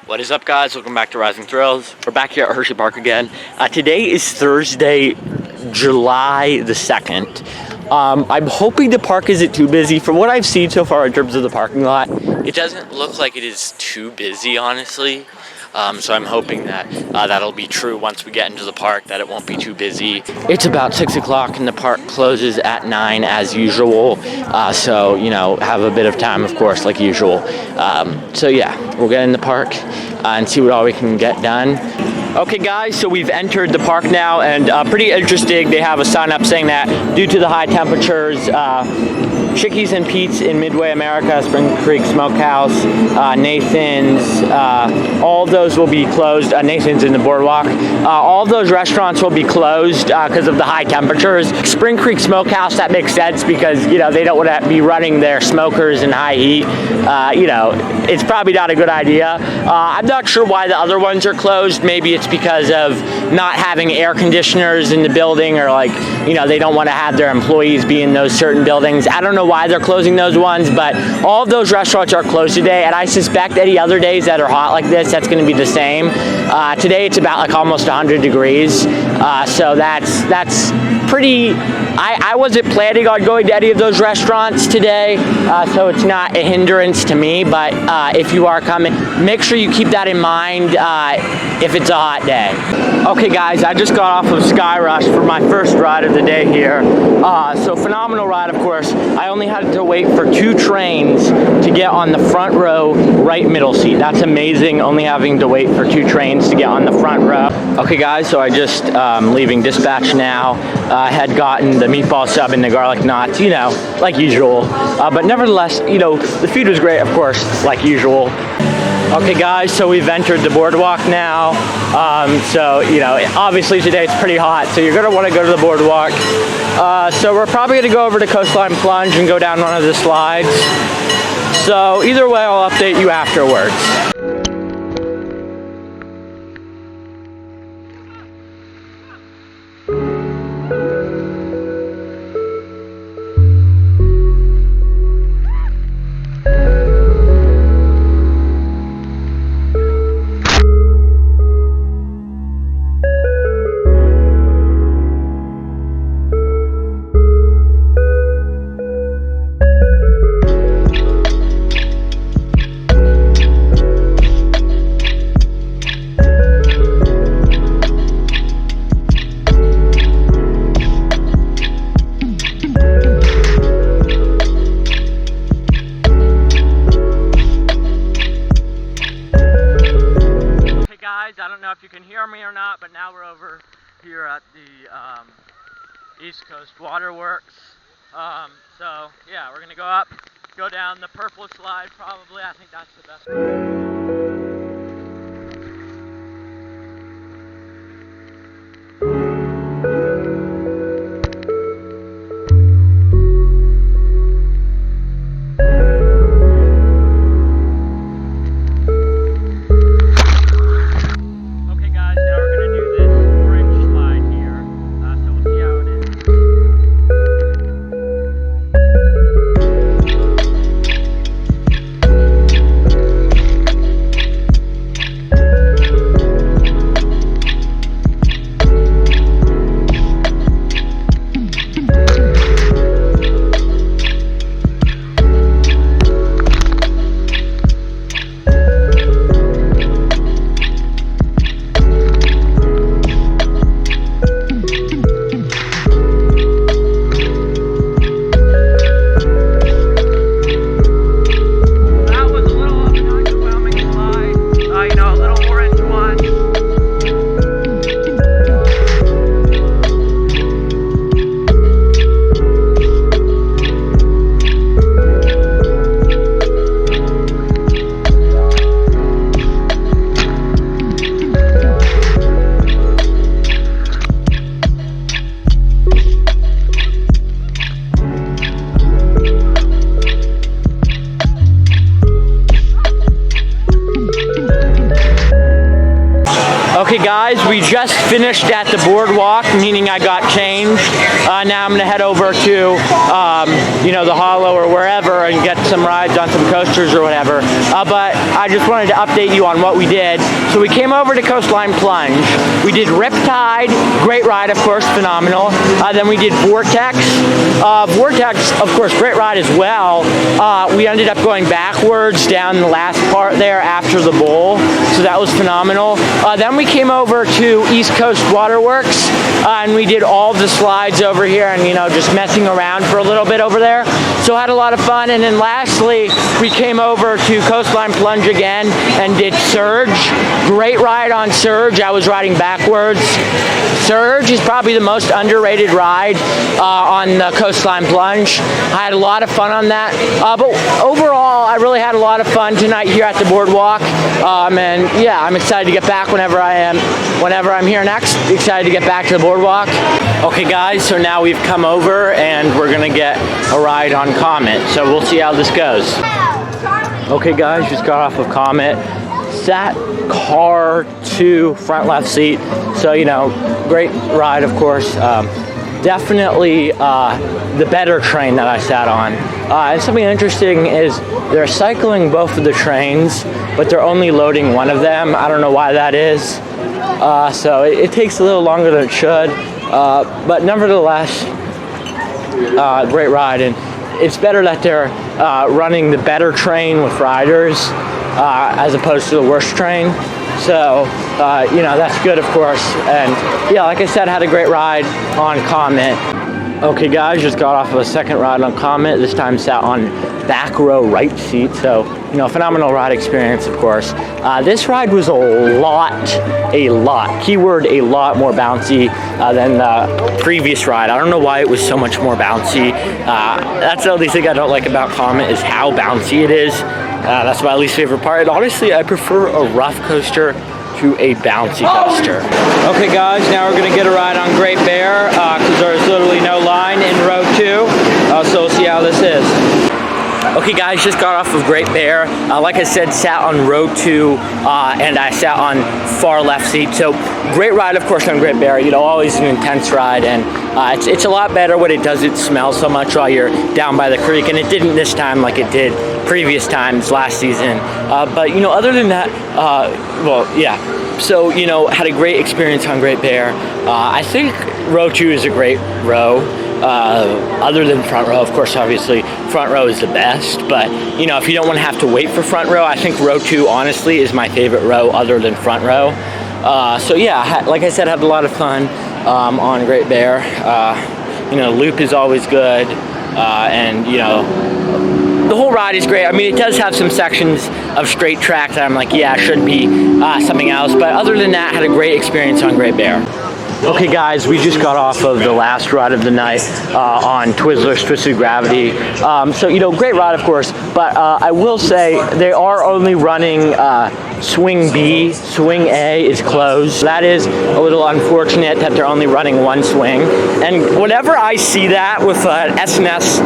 What is up, guys? Welcome back to Rising Thrills. We're back here at Hersheypark again. Today is Thursday, July the 2nd. I'm hoping the park isn't too busy. From what I've seen so far in terms of the parking lot, it doesn't look like it is too busy, honestly. So I'm hoping that that'll be true once we get into the park, that it won't be too busy. It's about 6 o'clock and the park closes at 9 as usual. So, you know, have a bit of time, of course, like usual. So yeah, we'll get in the park and see what all we can get done. Okay guys, so we've entered the park now, and pretty interesting. They have a sign up saying that due to the high temperatures, Chickies and Pete's in Midway America, Spring Creek Smokehouse, Nathan's, all of those will be closed. Nathan's in the Boardwalk. All of those restaurants will be closed because of the high temperatures. Spring Creek Smokehouse, that makes sense because, you know, they don't want to be running their smokers in high heat. You know, it's probably not a good idea. I'm not sure why the other ones are closed. Maybe it's because of not having air conditioners in the building, or like, you know, they don't want to have their employees be in those certain buildings. I don't know why they're closing those ones, but all of those restaurants are closed today, and I suspect any other days that are hot like this, that's going to be the same. Today it's about like almost 100 degrees, so that's pretty. I wasn't planning on going to any of those restaurants today, so it's not a hindrance to me, but if you are coming, make sure you keep that in mind if it's a hot day. Okay guys, I just got off of Sky Rush for my first ride of the day here. So phenomenal ride, of course. I only had to wait for 2 trains to get on the front row, right middle seat. That's amazing, only having to wait for 2 trains to get on the front row. Okay guys, so I just leaving dispatch now. I had gotten the meatball sub and the garlic knots, you know, like usual. But nevertheless, you know, the food was great, of course, like usual. Okay guys, so we've entered the Boardwalk now. So, you know, obviously today it's pretty hot, so you're gonna wanna go to the Boardwalk. So we're probably gonna go over to Coastline Plunge and go down one of the slides. So either way, I'll update you afterwards. I don't know if you can hear me or not, but now we're over here at the East Coast Waterworks. So yeah, we're gonna go up, go down the purple slide probably. I think that's the best way. Okay guys, we just finished at the Boardwalk, meaning I got changed. Now I'm gonna head over to, the Hollow or wherever and get some rides on some coasters or whatever. But I just wanted to update you on what we did. So we came over to Coastline Plunge. We did Riptide, great ride, of course, phenomenal. Then we did Vortex. Vortex, of course, great ride as well. We ended up going backwards down the last part there after the bowl, so that was phenomenal. Then we came over to East Coast Waterworks, and we did all the slides over here and, just messing around for a little bit over there. So had a lot of fun. And then lastly, we came over to Coastline Plunge again and did Surge. Great ride on Surge. I was riding backwards. Surge is probably the most underrated ride on the Coastline Plunge. I had a lot of fun on that. But overall, I really had a lot of fun tonight here at the Boardwalk. And yeah, I'm excited to get back whenever I'm here next. Excited to get back to the Boardwalk. Okay guys, so now we've come over and we're gonna get a ride on Comet. So we'll see how this goes. Okay guys, just got off of Comet. Sat car 2, front left seat. So, great ride, of course. Definitely the better train that I sat on. And something interesting is they're cycling both of the trains, but they're only loading one of them. I don't know why that is. So it takes a little longer than it should. But nevertheless, great ride. And it's better that they're running the better train with riders as opposed to the worst train. So, that's good, of course. And yeah, like I said, had a great ride on Comet. Okay guys, just got off of a second ride on Comet. This time sat on back row right seat. So, phenomenal ride experience, of course. This ride was a lot, keyword a lot more bouncy than the previous ride. I don't know why it was so much more bouncy. That's the only thing I don't like about Comet is how bouncy it is. That's my least favorite part. And honestly, I prefer a rough coaster to a bouncy coaster. Okay guys, now we're gonna get a ride on Great Bear because there's literally no line in row 2. So we'll see how this is. Okay guys, just got off of Great Bear. Like I said, sat on row 2 and I sat on far left seat. So great ride, of course, on Great Bear. Always an intense ride, and it's a lot better when it doesn't smell so much while you're down by the creek, and it didn't this time like it did previous times last season. But other than that, well, yeah. So, had a great experience on Great Bear. I think row 2 is a great row. Other than front row, of course, obviously front row is the best, but if you don't want to have to wait for front row, I think row 2 honestly is my favorite row other than front row. So yeah, like I said, had a lot of fun on Great Bear. Loop is always good, and the whole ride is great. I mean, it does have some sections of straight track that I'm like, yeah, should be something else, but other than that, had a great experience on Great Bear. Okay guys, we just got off of the last ride of the night on Twizzlers Twisted Gravity. So, great ride, of course, but I will say they are only running Swing B. Swing A is closed. That is a little unfortunate that they're only running one swing. And whenever I see that with an S&S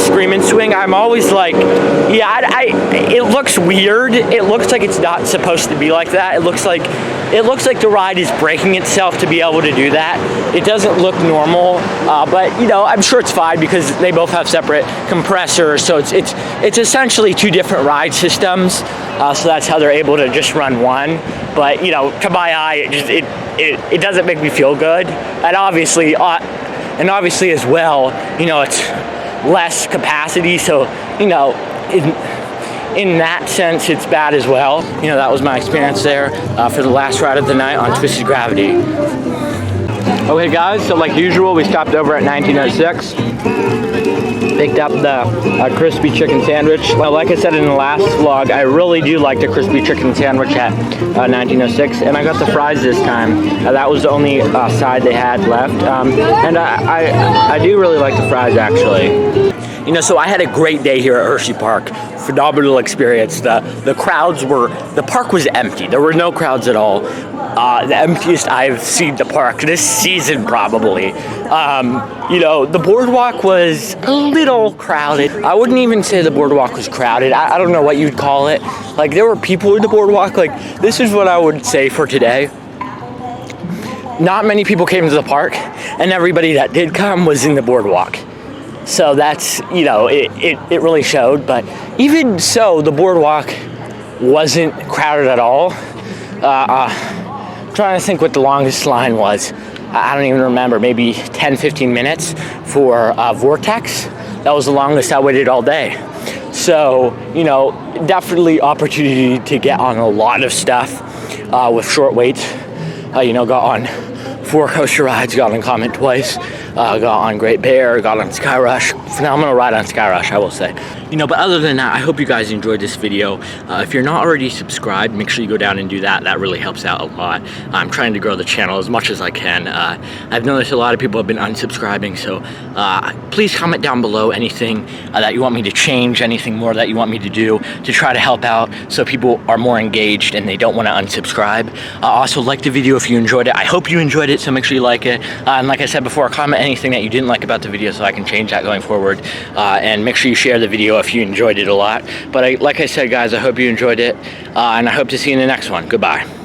Screamin' Swing, I'm always like, yeah, it looks weird. It looks like it's not supposed to be like that. It looks like the ride is breaking itself to be able to do that. It doesn't look normal, but I'm sure it's fine because they both have separate compressors. So it's essentially 2 different ride systems. So that's how they're able to just run one. But to my eye, it doesn't make me feel good. And obviously as well, it's less capacity. So in that sense, it's bad as well. That was my experience there for the last ride of the night on Twisted Gravity. Okay guys, so like usual, we stopped over at 1906. Picked up the crispy chicken sandwich. Well, like I said in the last vlog, I really do like the crispy chicken sandwich at 1906, and I got the fries this time. That was the only side they had left, and I do really like the fries actually. So I had a great day here at Hersheypark. Phenomenal experience. The park was empty. There were no crowds at all. The emptiest I've seen the park this season probably. The boardwalk was a little crowded. I wouldn't even say the boardwalk was crowded. I don't know what you'd call it. Like, there were people in the boardwalk. Like, this is what I would say for today. not many people came to the park, and everybody that did come was in the boardwalk. So that's, you know, it really showed. But even so, the boardwalk wasn't crowded at all. I'm trying to think what the longest line was. I don't even remember, maybe 10-15 minutes for Vortex. That was the longest I waited all day. So, you know, definitely opportunity to get on a lot of stuff with short waits. You know, got on 4 coaster rides, got on Comet twice, got on Great Bear, got on Sky Rush. Phenomenal ride on Sky Rush, I will say. You know, but other than that, I hope you guys enjoyed this video. If you're not already subscribed, make sure you go down and do that. That really helps out a lot. I'm trying to grow the channel as much as I can. I've noticed a lot of people have been unsubscribing, so please comment down below anything that you want me to change, anything more that you want me to do to try to help out so people are more engaged and they don't want to unsubscribe. Also, like the video if you enjoyed it. I hope you enjoyed it, so make sure you like it. And like I said before, comment anything that you didn't like about the video so I can change that going forward. And make sure you share the video if you enjoyed it a lot. But like I said, guys, I hope you enjoyed it, and I hope to see you in the next one. Goodbye.